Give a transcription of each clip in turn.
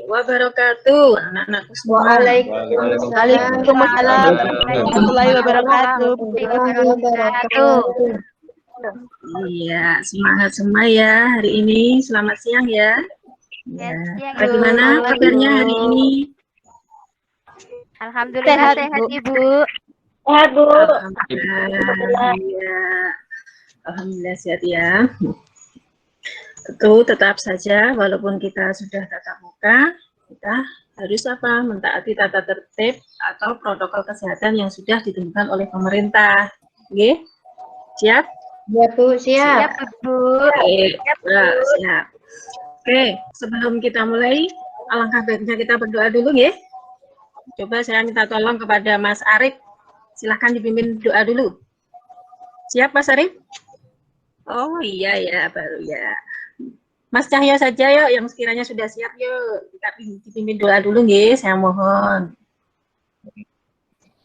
wabarakatuh, anak-anakku semua. Waalaikumsalam warahmatullahi wabarakatuh. Iya, semangat semua ya hari ini. Selamat siang ya. Ya. Bagaimana kabarnya hari ini? Alhamdulillah sehat Ibu. Sehat Bu. Alhamdulillah. Ya. Alhamdulillah sehat ya. Tentu tetap saja walaupun kita sudah tatap muka, kita harus apa? Mentaati tata tertib atau protokol kesehatan yang sudah ditentukan oleh pemerintah. Oke? Siap? Ya Bu, siap. Siap Bu. Siap. Oke, sebelum kita mulai, alangkah baiknya kita berdoa dulu ya. Coba saya minta tolong kepada Mas Arif. Silahkan dipimpin doa dulu. Siap Mas Arif? Oh iya ya, baru ya. Mas Cahyo saja yuk, yang sekiranya sudah siap yuk. Kita dipimpin doa dulu ya, saya mohon.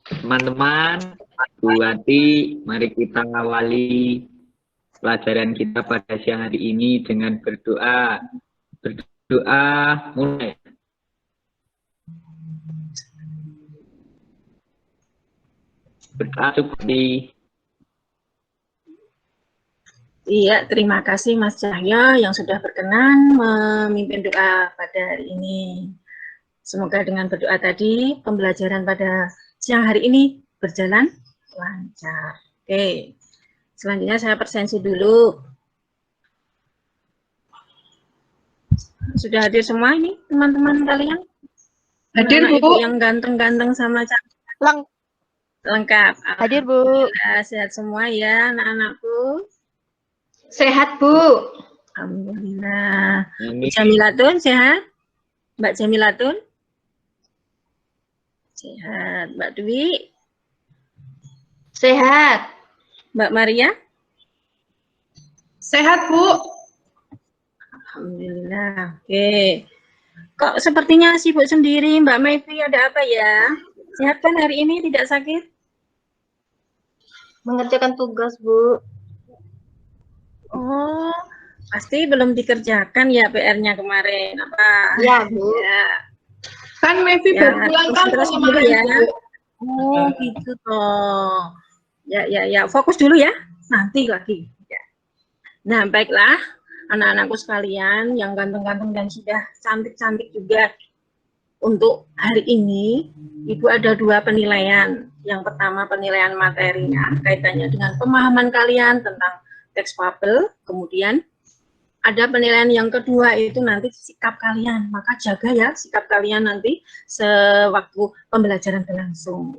Teman-teman, Bu Ati, mari kita awali pelajaran kita pada siang hari ini dengan berdoa. Berdoa mulai. Berdoa seperti. Iya, terima kasih Mas Cahyo yang sudah berkenan memimpin doa pada hari ini. Semoga dengan berdoa tadi, pembelajaran pada siang hari ini berjalan lancar. Oke, selanjutnya saya presensi dulu. Sudah hadir semua ini teman-teman kalian? Hadir Bu. Ibu yang ganteng-ganteng sama cantik. Lengkap. Hadir Bu. Sehat semua ya anak-anakku. Sehat Bu. Alhamdulillah. Jamilatun sehat? Mbak Jamilatun? Sehat. Mbak Dwi? Sehat. Mbak Maria? Sehat Bu. Alhamdulillah. Oke. Kok sepertinya sibuk sendiri Mbak Mayfri, ada apa ya? Sehat kan hari ini, tidak sakit? Mengerjakan tugas Bu. Oh, pasti belum dikerjakan ya PR-nya kemarin. Apa? Iya Bu. Ya. Kan Mayfri Ya, baru pulang kan terus dulu ya. Oh, gitu toh. Ya, fokus dulu ya. Nanti lagi. Ya. Nah, baiklah. Anak-anakku sekalian yang ganteng-ganteng dan sudah cantik-cantik juga. Untuk hari ini, Ibu ada 2 penilaian. Yang pertama penilaian materinya, kaitannya dengan pemahaman kalian tentang teks fabel. Kemudian ada penilaian yang kedua itu nanti sikap kalian. Maka jaga ya sikap kalian nanti sewaktu pembelajaran berlangsung.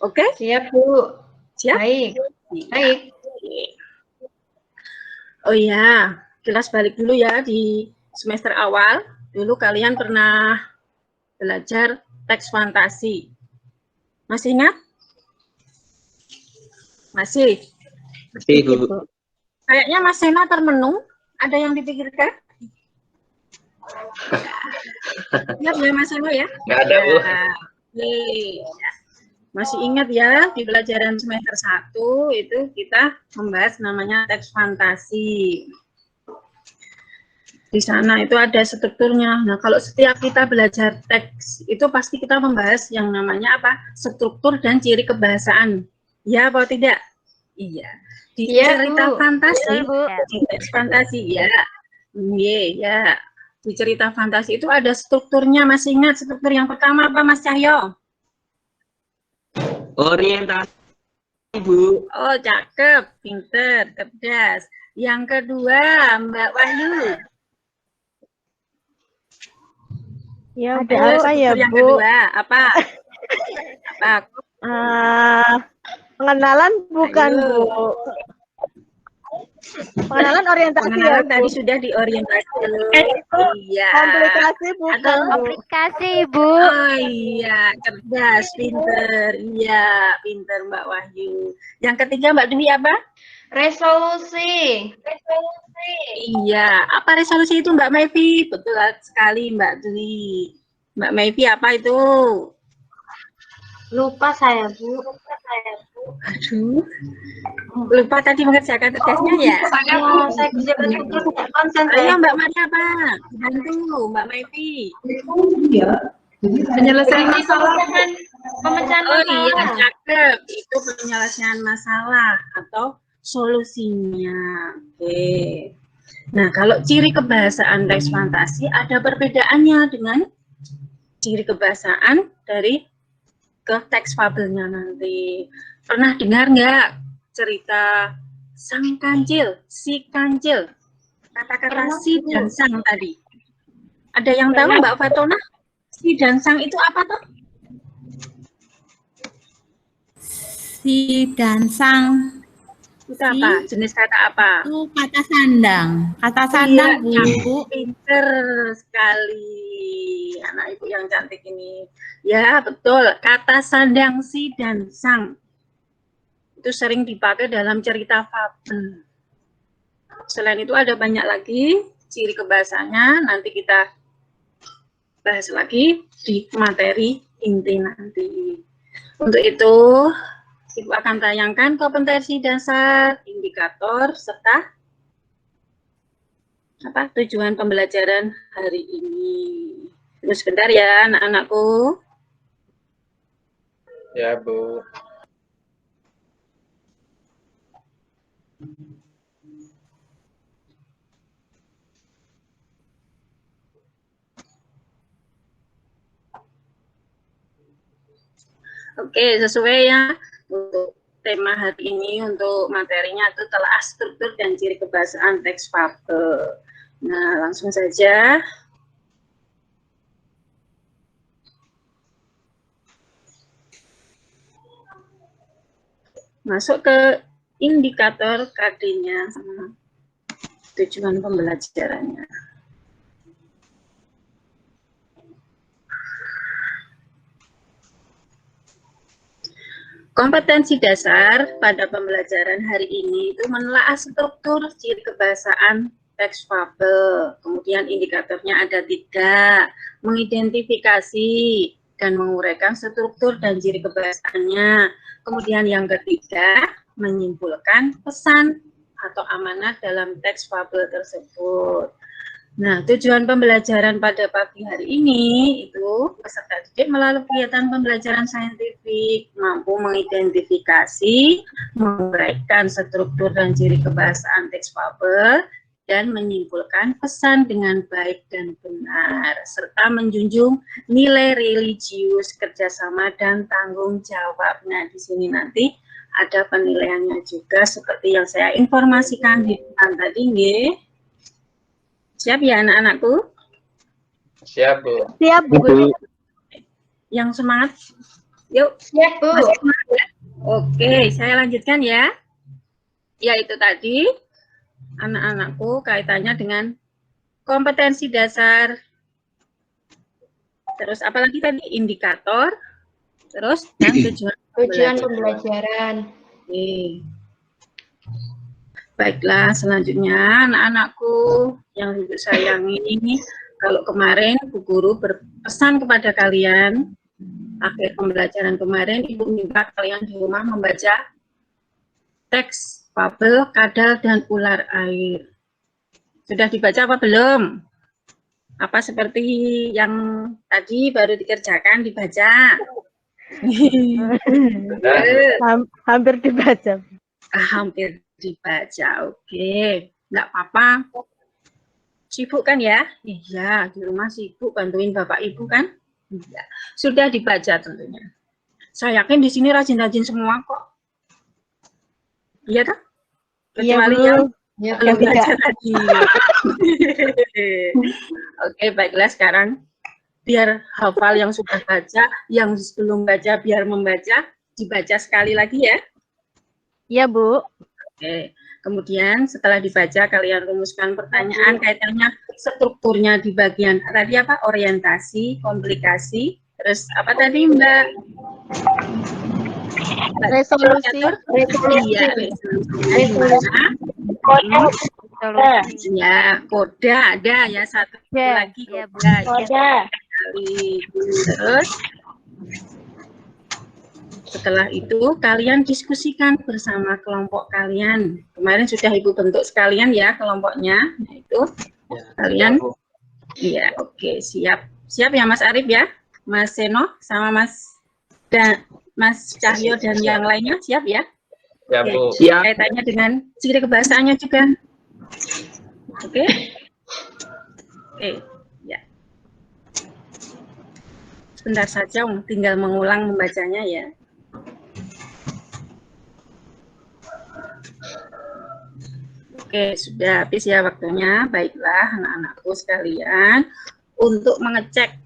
Oke? Siap Bu. Siap? Baik. Baik. Oh ya, kelas balik dulu ya di semester awal. Dulu kalian pernah belajar teks fantasi. Masih ingat? Masih? Masih Bu. Kayaknya Mas Sena termenung. Ada yang dipikirkan? Ingat ya Mas Sena ya? Nggak ada Bu. Ya. Masih ingat ya, di pelajaran semester 1 itu kita membahas namanya teks fantasi. Di sana itu ada strukturnya. Nah, kalau setiap kita belajar teks, itu pasti kita membahas yang namanya apa? Struktur dan ciri kebahasaan. Ya, apa tidak? Iya. Di cerita fantasi, di teks fantasi, ya. Ya. Di cerita fantasi itu ada strukturnya, masih ingat struktur yang pertama apa, Mas Cahyo? Orientasi Bu. Oh, cakep, pinter, cerdas. Yang kedua, Mbak Wahyu. Ya, ada apa ya, yang Bu? Kedua, apa? Pengenalan bukan, Bu. Pengenalan orientasi. Pengenalan tadi sudah diorientasi. Iya. Komplikasi bukan, Bu. Komplikasi, Bu. Oh iya, cerdas, pinter. Iya, pinter Mbak Wahyu. Yang ketiga Mbak Dwi apa? Resolusi. Iya, apa resolusi itu Mbak Mayfi? Betul sekali Mbak Dwi. Mbak Mayfi apa itu? Lupa saya Bu. Aduh. Lupa tadi mengerjakan tugasnya ya? Saya bisa berpikir tidak konsen. Ayo Mbak Maria, Pak. Bantu Mbak Mevi. Penyelesaian masalah. Pemecahan Oh iya, masalah. cakep. Itu penyelesaian masalah atau solusinya. Oke. Nah, kalau ciri kebahasaan teks fantasi ada perbedaannya dengan ciri kebahasaan dari ke teks fabelnya nanti. Pernah dengar nggak cerita sang kancil, si kancil? Kata-kata si dan sang tadi. Ada yang tahu Mbak Fatona? Si dan sang itu apa tuh? Si dan sang Itu apa? Jenis kata apa? itu kata sandang. Kata sandang, Iya, Bu. pinter sekali anak ibu yang cantik ini. Ya, betul. Kata sandang si dan sang itu sering dipakai dalam cerita fabel. Selain itu ada banyak lagi ciri kebahasanya. Nanti kita bahas lagi di materi inti nanti. Untuk itu, Ibu akan tayangkan kompetensi dasar, indikator, serta tujuan pembelajaran hari ini. Tunggu sebentar ya anak-anakku. Ya, Bu. Oke, sesuai ya untuk tema hari ini, untuk materinya itu telah struktur dan ciri kebahasaan teks fabel. Nah, langsung saja. Masuk ke indikator KD-nya sama tujuan pembelajarannya. Kompetensi dasar pada pembelajaran hari ini itu menelaah struktur ciri kebahasaan teks fabel. Kemudian indikatornya ada 3, mengidentifikasi dan menguraikan struktur dan ciri kebahasaannya. Kemudian yang ketiga, menyimpulkan pesan atau amanat dalam teks fabel tersebut. Nah, tujuan pembelajaran pada pagi hari ini itu peserta didik melalui kegiatan pembelajaran saintifik mampu mengidentifikasi, menguraikan struktur dan ciri kebahasaan teks fabel, dan menyimpulkan pesan dengan baik dan benar, serta menjunjung nilai religius, kerjasama, dan tanggung jawab. Nah, di sini nanti ada penilaiannya juga seperti yang saya informasikan di depan tadi, nggih. Siap ya anak-anakku? Siap, Bu. Siap, Bu. Yang semangat? Yuk. Siap, Bu. Masih semangat ya? Oke, saya lanjutkan ya. Ya, itu tadi anak-anakku kaitannya dengan kompetensi dasar. Terus apalagi tadi? Indikator. Terus dan Tujuan pembelajaran. Oke. Baiklah, selanjutnya anak-anakku yang ibu sayangi ini, kalau kemarin Bu Guru berpesan kepada kalian, akhir pembelajaran kemarin Ibu minta kalian di rumah membaca teks fabel Kadal dan Ular Air. Sudah dibaca apa belum? Apa seperti yang tadi baru dikerjakan dibaca? Hampir dibaca. Hampir dibaca, oke. Nggak apa-apa. Sibuk kan ya? Iya, di rumah sibuk bantuin Bapak Ibu kan? Iya. Sudah dibaca tentunya. Saya yakin di sini rajin-rajin semua kok. Iya kan? Kecuali yang belum baca tadi. Oke, baiklah sekarang biar hafal yang sudah baca, yang belum baca biar membaca, dibaca sekali lagi ya. Iya, Bu. Oke, kemudian setelah dibaca kalian rumuskan pertanyaan kaitannya strukturnya di bagian tadi apa? Orientasi, komplikasi, terus apa tadi Mbak? Resolusi. Iya, resolusi. Ya, koda ada ya satu lagi koda. Terus Setelah itu kalian diskusikan bersama kelompok kalian. Kemarin sudah Ibu bentuk sekalian ya kelompoknya. Nah, itu kalian. Iya, oke, siap. Siap ya Mas Arif ya? Mas Seno sama Mas Cahyo dan yang lainnya siap ya? Ya, Bu. Siap. Kaitannya dengan ciri kebahasaannya juga. Oke? Oke, ya. Sebentar saja, tinggal mengulang membacanya ya. Oke, sudah habis ya waktunya. Baiklah, anak-anakku sekalian. Untuk mengecek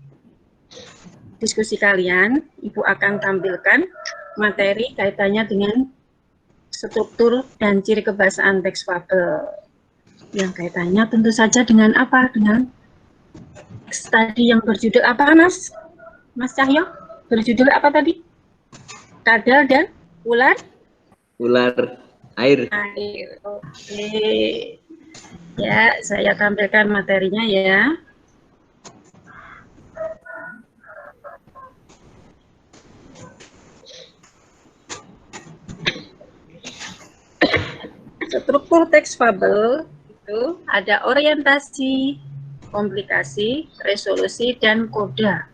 diskusi kalian, Ibu akan tampilkan materi kaitannya dengan struktur dan ciri kebahasaan teks fabel. Yang kaitannya tentu saja dengan apa? Dengan teks tadi yang berjudul apa, Mas? Mas Cahyo? Berjudul apa tadi? Kadal dan ular? Ular air. Air. Oke. Ya, saya tampilkan materinya ya. Struktur teks fabel itu ada orientasi, komplikasi, resolusi, dan koda.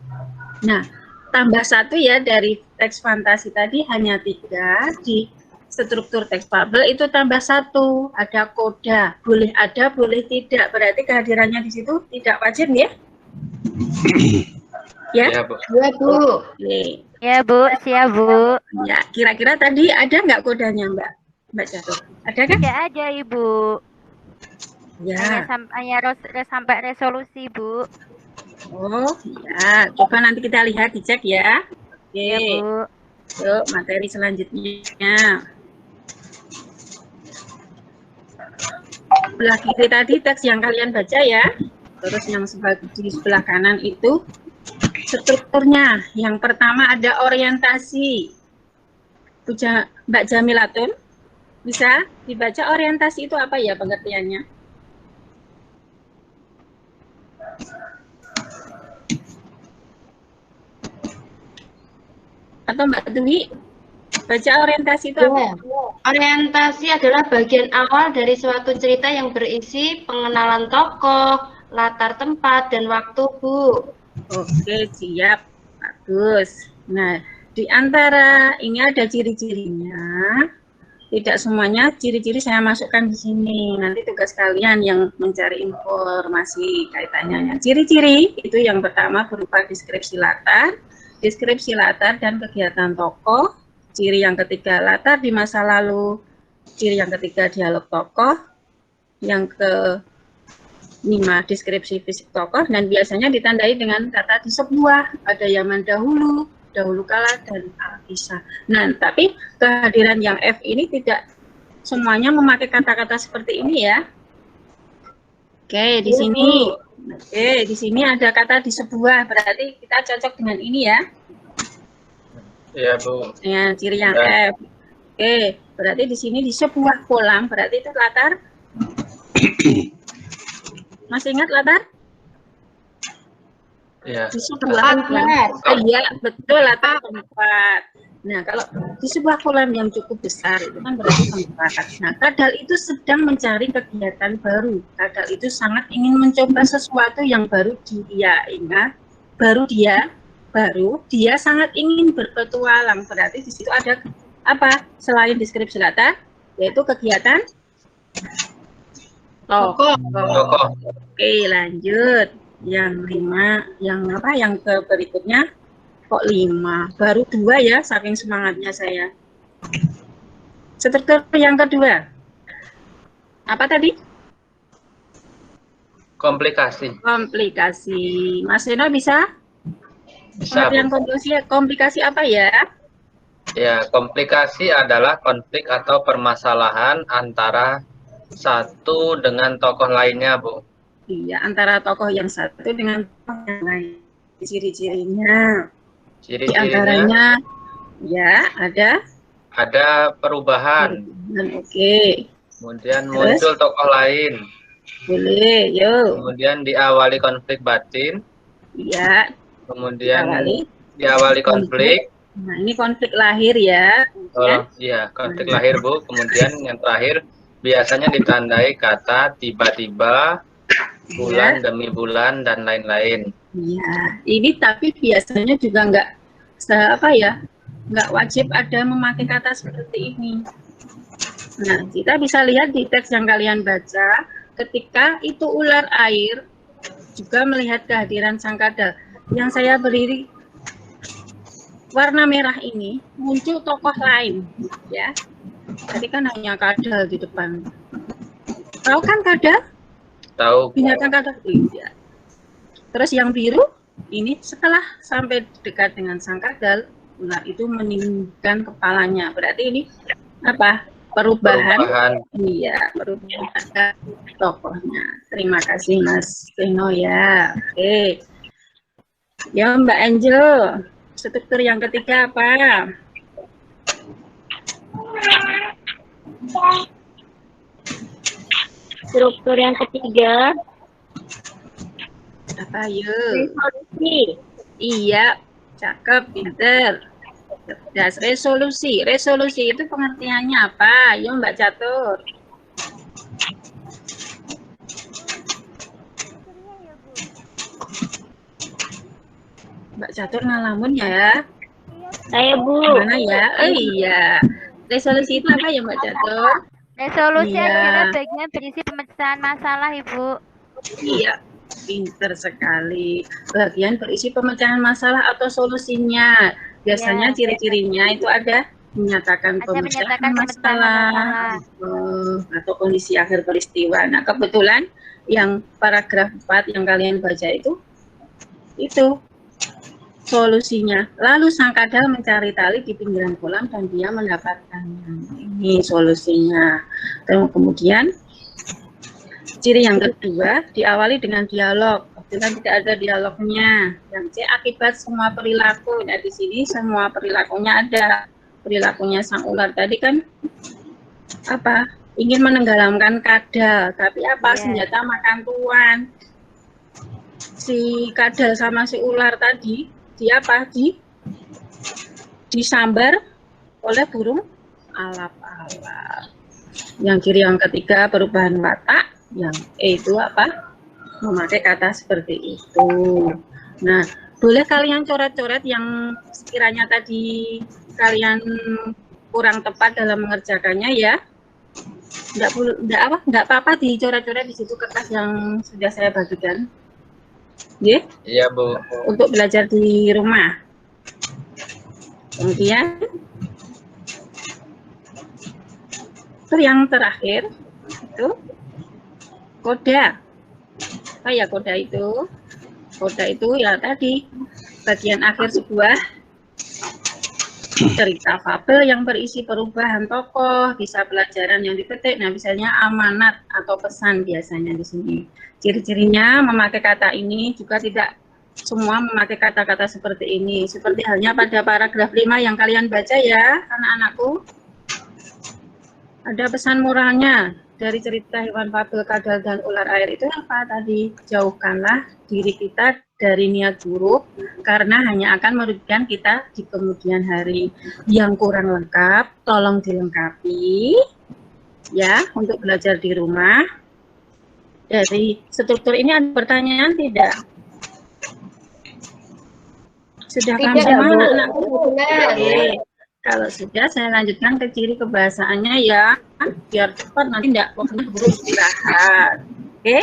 Nah, tambah satu ya dari teks fantasi tadi hanya 3, di struktur teks fabel itu tambah 1, ada koda, boleh ada, boleh tidak, berarti kehadirannya di situ tidak wajib ya? Ya? Ya, Bu. Ya, Bu. Oke. Ya Bu, siap Bu. Ya, kira-kira tadi ada nggak kodanya Mbak Jatuh? Ada kan? Tidak ada Ibu. Ya. Hanya sampai resolusi Bu. Oh, ya. Coba nanti kita lihat, dicek ya. Oke. Ya Bu. Yuk, materi selanjutnya. Sebelah kiri tadi teks yang kalian baca ya. Terus yang di sebelah kanan itu strukturnya. Yang pertama ada orientasi. Mbak Jamilatun, bisa dibaca orientasi itu apa ya pengertiannya? Atau Mbak Dwi, baca orientasi itu apa? Orientasi adalah bagian awal dari suatu cerita yang berisi pengenalan tokoh, latar tempat, dan waktu, Bu. Oke, siap. Bagus. Nah, di antara ini ada ciri-cirinya. Tidak semuanya ciri-ciri saya masukkan di sini. Nanti tugas kalian yang mencari informasi kaitannya. Ciri-ciri itu yang pertama berupa deskripsi latar dan kegiatan tokoh. Ciri yang ketiga latar di masa lalu. Ciri yang ketiga dialog tokoh. Yang kelima deskripsi fisik tokoh, dan biasanya ditandai dengan kata di sebuah. Ada zaman dahulu, dahulu kala, dan alkisah. Nah, tapi kehadiran yang F ini tidak semuanya memakai kata-kata seperti ini ya. Oke, di sini. Oke, di sini ada kata di sebuah, berarti kita cocok dengan ini ya. Iya, Bu. Dengan ciri yang F. Oke, berarti di sini di sebuah kolam, berarti itu latar. Masih ingat latar? Iya. Di sebuah kolam. Iya, betul, latar tempat. Nah, kalau di sebuah kolam yang cukup besar, itu kan berarti tempat. Nah, kadal itu sedang mencari kegiatan baru. Kadal itu sangat ingin mencoba sesuatu yang baru dia ingat. Baru dia sangat ingin berpetualang. Berarti di situ ada apa? Selain deskripsi latar, yaitu kegiatan tokoh. Oke, lanjut. Yang 5, yang apa? Yang ke berikutnya kok 5? Baru 2 ya, saking semangatnya saya. Struktur yang kedua. Apa tadi? Komplikasi. Komplikasi. Mas Reno bisa? Bisa, Pengertian Bu. komplikasi apa ya? Ya, komplikasi adalah konflik atau permasalahan antara satu dengan tokoh lainnya, Bu. Iya, antara tokoh yang satu dengan tokoh yang lain. Ciri-cirinya. Di Ciri-cirinya antaranya, ya, ada perubahan. Oke. Kemudian Terus? muncul tokoh lain. Boleh, yuk. Kemudian diawali konflik batin. Iya, Kemudian Diawali. diawali konflik. Nah, ini konflik lahir ya. Oh, iya, konflik lahir, Bu. Kemudian yang terakhir, biasanya ditandai kata tiba-tiba, bulan demi bulan, dan lain-lain. Iya, ini tapi biasanya juga nggak wajib ada memakai kata seperti ini. Nah, kita bisa lihat di teks yang kalian baca, ketika itu ular air juga melihat kehadiran sang kadal. Yang saya beri warna merah ini muncul tokoh lain, ya. Tadi kan hanya kadal di depan. Tahu kan kadal? Tahu. Binatang kadal. Iya. Terus yang biru ini setelah sampai dekat dengan sang kadal, ular itu meninggikan kepalanya. Berarti ini apa? Perubahan. Iya, perubahan tokohnya. Terima kasih Mas Tino ya. Oke. Ya Mbak Angel, struktur yang ketiga apa? Struktur yang ketiga. Apa yuk? Resolusi. Iya, cakep, pinter. Cerdas. Resolusi. Resolusi itu pengertiannya apa? Yuk Mbak Catur. Mbak Catur ngalamun ya? Saya Bu. Mana ya? Oh iya. Resolusi itu apa ya Mbak Catur? Resolusi Iya. adalah bagian berisi pemecahan masalah, Ibu. Iya, pinter sekali. Bagian berisi pemecahan masalah atau solusinya. Biasanya Ya. ciri-cirinya itu ada menyatakan pemecahan masalah atau kondisi akhir peristiwa. Nah, kebetulan yang paragraf 4 yang kalian baca itu solusinya. Lalu sang kadal mencari tali di pinggiran kolam dan dia mendapatkannya. Ini solusinya. Kemudian ciri yang kedua diawali dengan dialog. Kebetulan tidak ada dialognya. Yang C, akibat semua perilaku. Nah, di sini semua perilakunya ada. Perilakunya sang ular tadi kan apa? Ingin menenggelamkan kadal, tapi apa? Senjata makan tuan. Si kadal sama si ular tadi disambar oleh burung alap-alap. Yang kiri yang ketiga perubahan watak, yang E itu apa? Memakai kata seperti itu. Nah, boleh kalian coret-coret yang sekiranya tadi kalian kurang tepat dalam mengerjakannya ya. Enggak apa-apa dicoret-coret di situ kertas yang sudah saya bagikan. Yeah? Iya, Bu. Untuk belajar di rumah. Kemudian itu yang terakhir itu koda. Apa ya koda itu? Koda itu ya tadi bagian akhir sebuah cerita fabel yang berisi perubahan tokoh, kisah pelajaran yang dipetik. Nah, misalnya amanat atau pesan biasanya di sini. Ciri-cirinya memakai kata ini juga tidak semua memakai kata-kata seperti ini. Seperti halnya pada paragraf 5 yang kalian baca ya, anak-anakku. Ada pesan moralnya dari cerita hewan fabel kadal dan ular air itu apa tadi? Jauhkanlah diri kita dari niat buruk karena hanya akan merugikan kita di kemudian hari. Yang kurang lengkap tolong dilengkapi ya untuk belajar di rumah. Dari struktur ini ada pertanyaan tidak? Sudah paham semua anak-anakku? Oke. Kalau sudah saya lanjutkan ke ciri kebahasaannya ya, biar cepat nanti tidak waktunya keburu istirahat. Oke?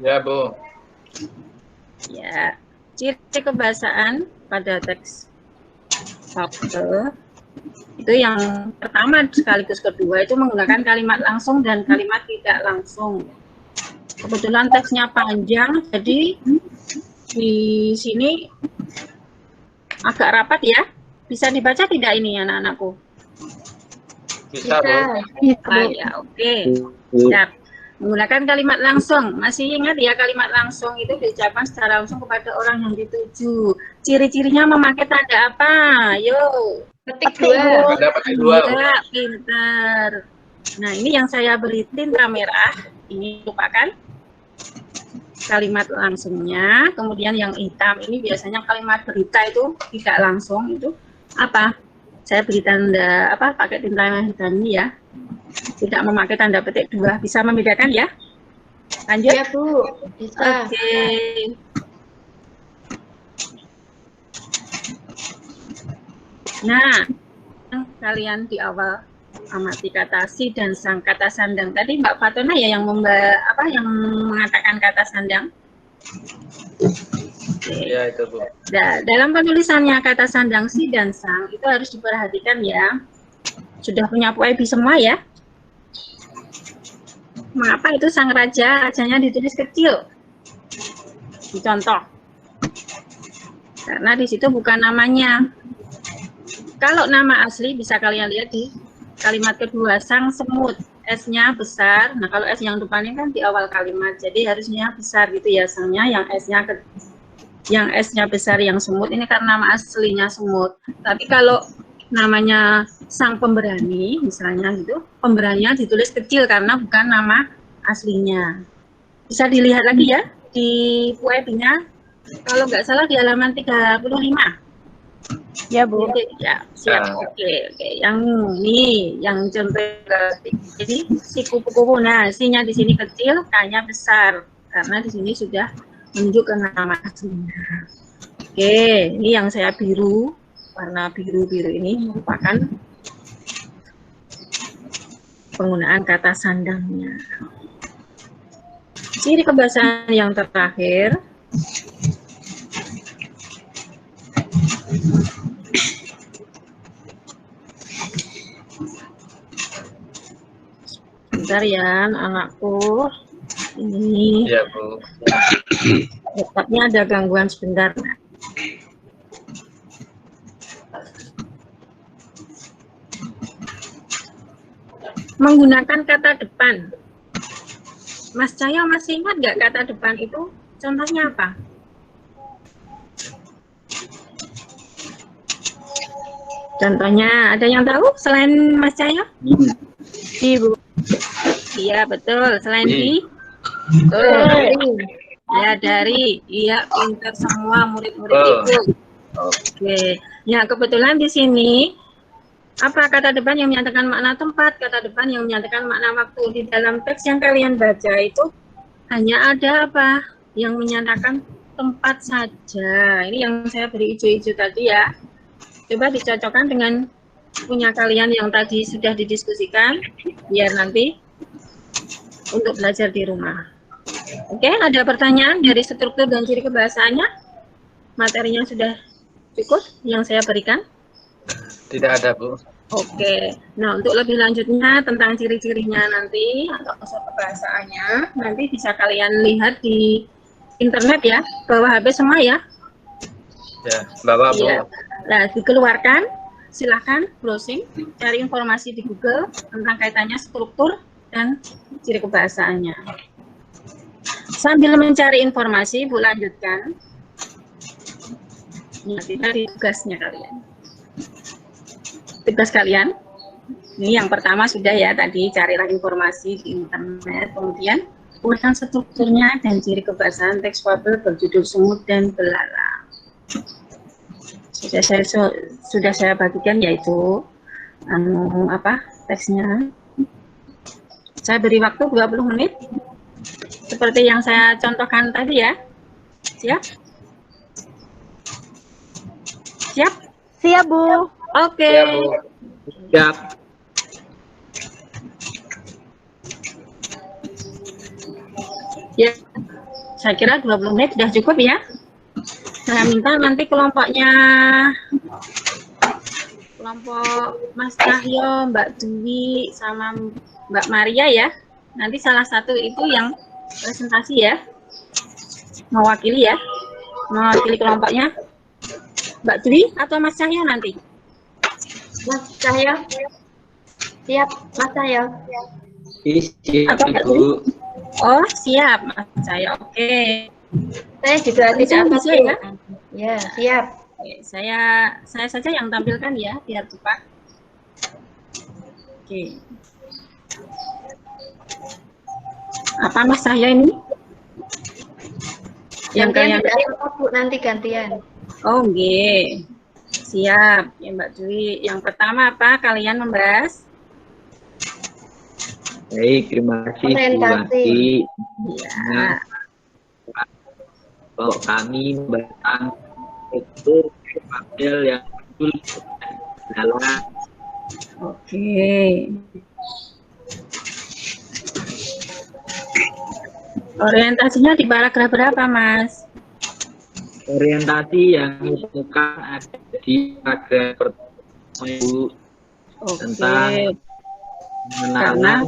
Ya, Bu. Ya, ciri kebahasaan pada teks fabel itu yang pertama sekaligus kedua itu menggunakan kalimat langsung dan kalimat tidak langsung. Kebetulan teksnya panjang, jadi di sini agak rapat ya. Bisa dibaca tidak ini anak-anakku? Bisa, Bu. Ya, oke. Siap. Menggunakan kalimat langsung. Masih ingat ya kalimat langsung itu diucapkan secara langsung kepada orang yang dituju. Ciri-cirinya memakai tanda apa? Yuk. Petik 2. Ada petik 2. Ya, pintar. Nah, ini yang saya beri tinta merah. Ini lupakan kalimat langsungnya. Kemudian yang hitam ini biasanya kalimat berita itu tidak langsung itu apa? Saya beri tanda apa? Pakai tinta hitam ini ya. Tidak memakai tanda petik 2. Bisa membedakan ya? Lanjut. Ya, Bu. Bisa. Oke. Nah, kalian di awal amati kata si dan sang, kata sandang. Tadi Mbak Fatona ya yang yang mengatakan kata sandang. Ya, itu Bu. Nah, dalam penulisannya kata sandang si dan sang itu harus diperhatikan ya. Sudah punya puebi semua ya? Mengapa itu sang raja, rajanya ditulis kecil? Contoh. Karena di situ bukan namanya. Kalau nama asli bisa kalian lihat di kalimat kedua, sang semut. S-nya besar. Nah, kalau S yang depannya kan di awal kalimat. Jadi harusnya besar gitu ya sangnya, yang S-nya besar yang semut ini karena nama aslinya semut. Tapi kalau namanya sang pemberani misalnya gitu, pemberaninya ditulis kecil karena bukan nama aslinya. Bisa dilihat lagi ya di puebinya, kalau nggak salah di halaman 35. Ya, Bu. Oke, ya, siap. Oke. Yang ini, yang contoh jadi si kupu-kupu. Nah, si-nya di sini kecil, K-nya besar karena di sini sudah menunjukkan nama aslinya. Oke, ini yang saya biru, warna biru-biru ini merupakan penggunaan kata sandangnya. Ciri kebahasaan yang terakhir. Bentar ya, anakku. Ini. Ya, Bu. Laptopnya ada gangguan sebentar. Menggunakan kata depan. Mas Cahyo masih ingat nggak kata depan itu? Contohnya apa? Contohnya, ada yang tahu selain Mas Cahyo? Ibu. Iya, betul. Selain di? Ya, dari. Iya, pintar semua murid-murid itu. Oke. Ya, kebetulan di sini, apa kata depan yang menyatakan makna tempat, kata depan yang menyatakan makna waktu. Di dalam teks yang kalian baca itu, hanya ada apa? Yang menyatakan tempat saja. Ini yang saya beri hijau-hijau tadi ya. Coba dicocokkan dengan punya kalian yang tadi sudah didiskusikan, biar nanti untuk belajar di rumah. Oke, ada pertanyaan dari struktur dan ciri kebahasaannya? Materinya sudah cukup yang saya berikan? Tidak ada, Bu. Oke, nah untuk lebih lanjutnya tentang ciri-cirinya nanti atau kebahasaannya, nanti bisa kalian lihat di internet ya, bawa HP semua ya. Ya, bawa, Bu. Iya. Nah, dikeluarkan, silakan browsing, cari informasi di Google tentang kaitannya struktur dan ciri kebahasaannya. Sambil mencari informasi, Bu lanjutkan. Nanti dari tugasnya kalian. Tugas kalian, ini yang pertama sudah ya tadi, carilah informasi di internet, kemudian urutkan strukturnya dan ciri kebahasaan teks fabel berjudul semut dan belalang. Sudah saya bagikan yaitu teksnya. Saya beri waktu 20 menit seperti yang saya contohkan tadi ya. Siap? Siap? Siap, Bu. Oke. Ya, Bu. Siap. Ya, saya kira 20 menit sudah cukup ya. Saya minta nanti kelompok Mas Cahyo, Mbak Dwi, sama Mbak Maria ya. Nanti salah satu itu yang presentasi ya. Mewakili ya. Mewakili kelompoknya. Mbak Dwi atau Mas Cahyo nanti? Mas Cahyo. Siap, Mas Cahyo. Siap, Atau Mbak Ibu. Oh, siap Mas Cahyo. Oke. Saya juga tidak Bisa ya? Ya, siap. Oke, saya saja yang tampilkan ya, biar cepat. Oke. Apa Mas Cahyo ini? Yang Gantian kalian tidak apa, Bu, nanti gantian. Oh, nggih. Siap, ya Mbak Dwi. Yang pertama apa? Kalian membahas? Baik, terima kasih Bu Orientasi. Wati. Ya. Kalau kami membahas struktur tabel yang betul dalam Oke. Orientasinya di paragraf berapa, Mas? orientasi yang ditemukan ada di paragraf pertama Bu, Oke. tentang pengenalan.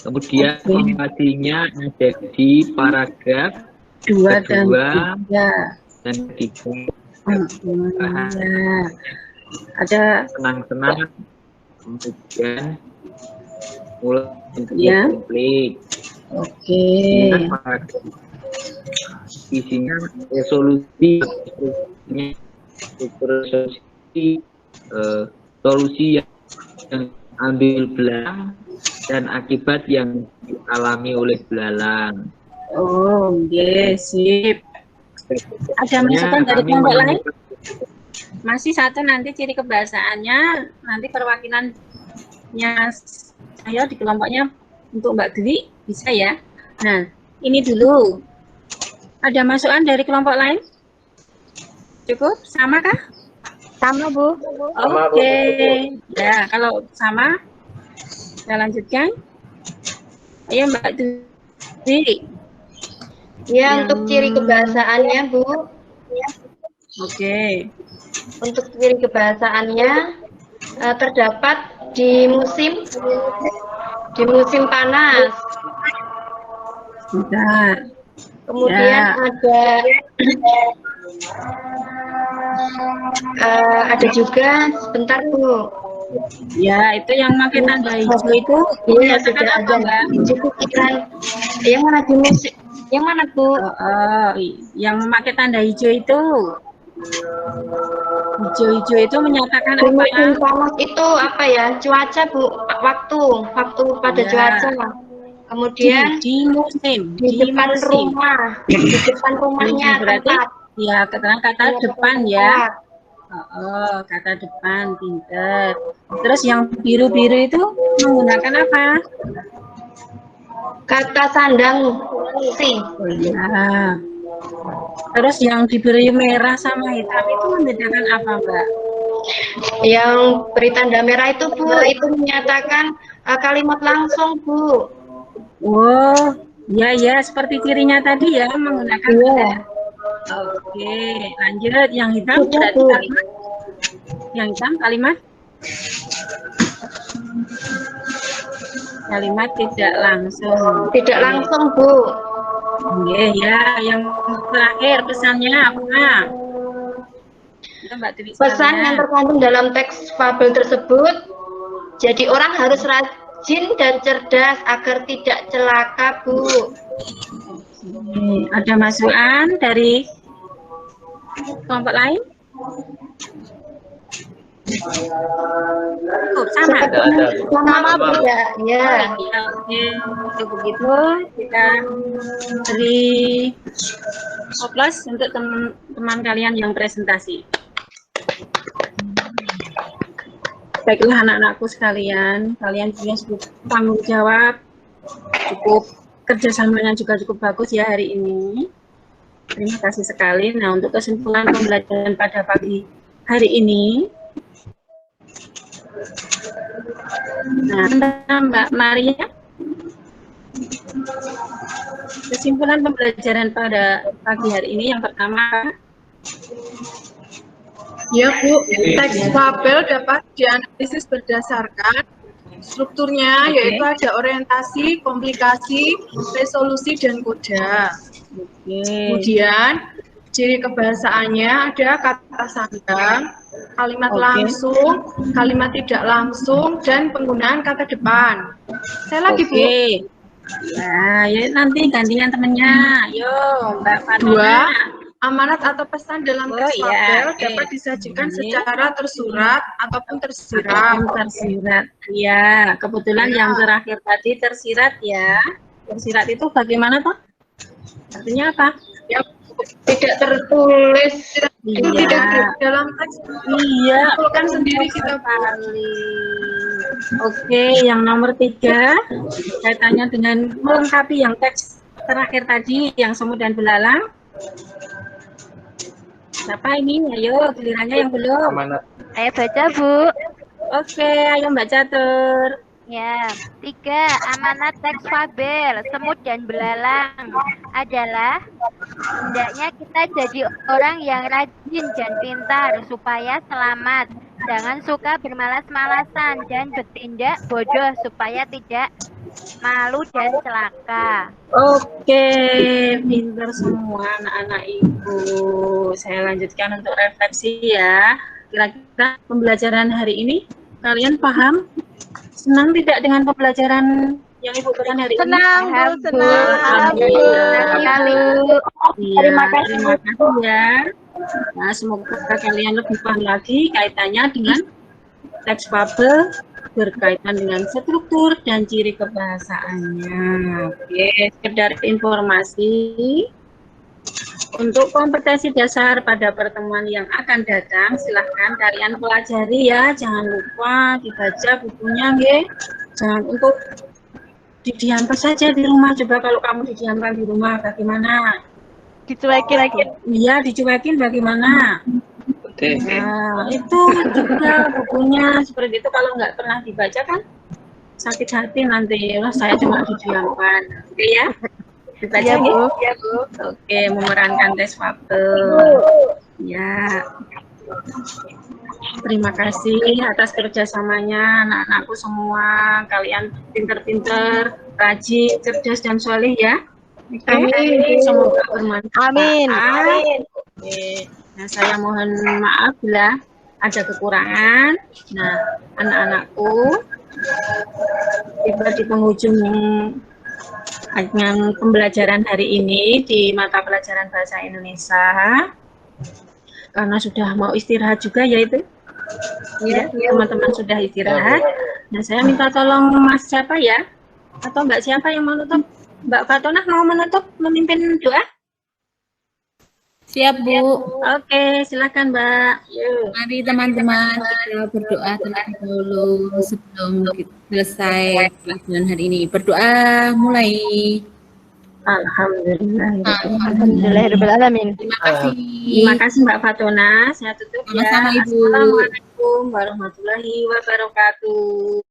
Kemudian Oke. informasinya ada di paragraf 2 dan kedua 3. dan ketiga. Ya. Ada Senang-senang, kemudian mulai Ya. konflik. oke. Isinya resolusi, solusi yang ambil belalang dan akibat yang dialami oleh belalang. Oh, sip. Ada masukan dari Kami kelompok lain? menemukan Masih satu nanti ciri kebahasaannya, nanti perwakilannya saya di kelompoknya untuk Mbak Dwi, bisa ya? Nah, ini dulu. Ada masukan dari kelompok lain? Cukup? Sama kah? Sama, Bu. Oke. Ya, kalau sama, saya lanjutkan. Ayo Mbak Dwi. Ya, untuk ciri kebahasaannya, Bu. Oke. Untuk ciri kebahasaannya terdapat di musim panas. Bentar. Kemudian ada juga sebentar Bu. Ya, itu yang pakai tanda hijau itu Iya, menyatakan sudah apa, ada. Mbak? Pikiran. Yang mana di musim? Yang mana Bu? Yang memakai tanda hijau itu. Hijau-hijau itu menyatakan Di apa ya? musim panas itu apa ya? Cuaca Bu, waktu pada Ya. cuaca. Kemudian Di musim, di depan rumah, di depan rumahnya berarti tempat. ya kata depan ya. Kata depan, pinter. Terus yang biru-biru itu menggunakan apa? Kata sandang si. Ya. Terus yang diberi merah sama hitam itu membedakan apa, Mbak? Yang beri tanda merah itu Bu, itu menyatakan kalimat langsung Bu. Oh, ya, seperti cirinya tadi ya, menggunakan Iya. Oke, lanjut. Yang hitam Sudah, berarti Bu. kalimat. Yang hitam kalimat. Kalimat tidak langsung. Tidak langsung Bu. Oke, ya. Yang terakhir pesannya apa? Itu Mbak Dewi Pesan sekalian. yang terkandung dalam teks fabel tersebut, jadi orang harus rajin dan cerdas agar tidak celaka Bu. Oke, ada masukan dari kelompok lain? Cukup, sama. Sama beda, ya. Oke, begitu kita beri aplaus untuk teman-teman kalian yang presentasi. Baiklah anak-anakku sekalian, kalian punya cukup tanggung jawab, cukup kerjasamanya juga cukup bagus ya hari ini. Terima kasih sekali. Nah, untuk kesimpulan pembelajaran pada pagi hari ini, nah, Mbak Maria, kesimpulan pembelajaran pada pagi hari ini yang pertama. Ya Bu, teks fabel dapat dianalisis berdasarkan strukturnya, yaitu ada orientasi, komplikasi, resolusi, dan koda. Kemudian ciri kebahasaannya ada kata sandang, kalimat langsung, kalimat tidak langsung, dan penggunaan kata depan. Saya lagi Bu. Ya, nanti gantian temennya. Yo, Mbak Fatona. 2. Amanat atau pesan dalam teks fabel dapat disajikan secara tersurat ataupun tersirat. Ya, kebetulan yang terakhir tadi tersirat ya. Tersirat itu bagaimana toh? Artinya apa? Ya, Tidak tertulis. Tidak Iya. dalam teks. Iya. Kan sendiri kita Sekali. Oke, yang nomor 3 kaitannya dengan melengkapi yang teks terakhir tadi yang semu dan belalang. Siapa ini? Ayo, gilirannya yang belum. Amanat. Ayo baca, Bu. Oke, ayo Mbak Catur. Ya, 3. Amanat teks fabel, semut dan belalang adalah hendaknya kita jadi orang yang rajin dan pintar supaya selamat. Jangan suka bermalas-malasan dan bertindak bodoh supaya tidak malu dan celaka. Oke, pinter semua anak-anak Ibu. Saya lanjutkan untuk refleksi ya. Kira-kira pembelajaran hari ini kalian paham? Senang tidak dengan pembelajaran yang Ibu berikan hari ini? Senang, Bu, senang. Alhamdulillah. Iya, Terima kasih. terima kasih ya. Nah, semoga kalian lebih paham lagi kaitannya dengan teks fabel berkaitan dengan struktur dan ciri kebahasaannya. Oke, sekedar informasi. Untuk kompetensi dasar pada pertemuan yang akan datang, silahkan kalian pelajari ya. Jangan lupa dibaca bukunya, nggih. Jangan untuk didiamkan saja di rumah. Coba kalau kamu didiamkan di rumah, bagaimana? Dicuekin lagi. Iya, dicuekin bagaimana? Oke. Nah, itu juga bukunya seperti itu. Kalau nggak pernah dibaca kan sakit hati nanti. Wah, saya cuma didiamkan. Oke ya? Dibaca Iya, Bu. ya? Iya, Bu. Oke, memerankan tes fabel. Ya. Terima kasih atas kerjasamanya anak-anakku semua. Kalian pinter-pinter, rajin, cerdas, dan soleh ya. Amin. Semoga bermanfaat. Amin. Oke. Nah, saya mohon maaf bila ada kekurangan. Nah, anak-anakku, tiba di penghujung dengan pembelajaran hari ini di mata pelajaran Bahasa Indonesia. Karena sudah mau istirahat juga ya itu. Ya, teman-teman sudah istirahat. Nah, saya minta tolong Mas siapa ya? Atau Mbak siapa yang mau menutup? Mbak Fatonah mau menutup, memimpin doa? Siap, Bu. Oke, silakan Mbak. Yuk. Mari teman-teman kita berdoa terlebih dahulu sebelum selesai pelajaran hari ini. Berdoa mulai. Alhamdulillah. Alhamdulillahirrahmanirrahim. Terima kasih. Terima kasih Mbak Fatona. Saya tutup ya. Sama-sama, Ibu. Assalamualaikum warahmatullahi wabarakatuh.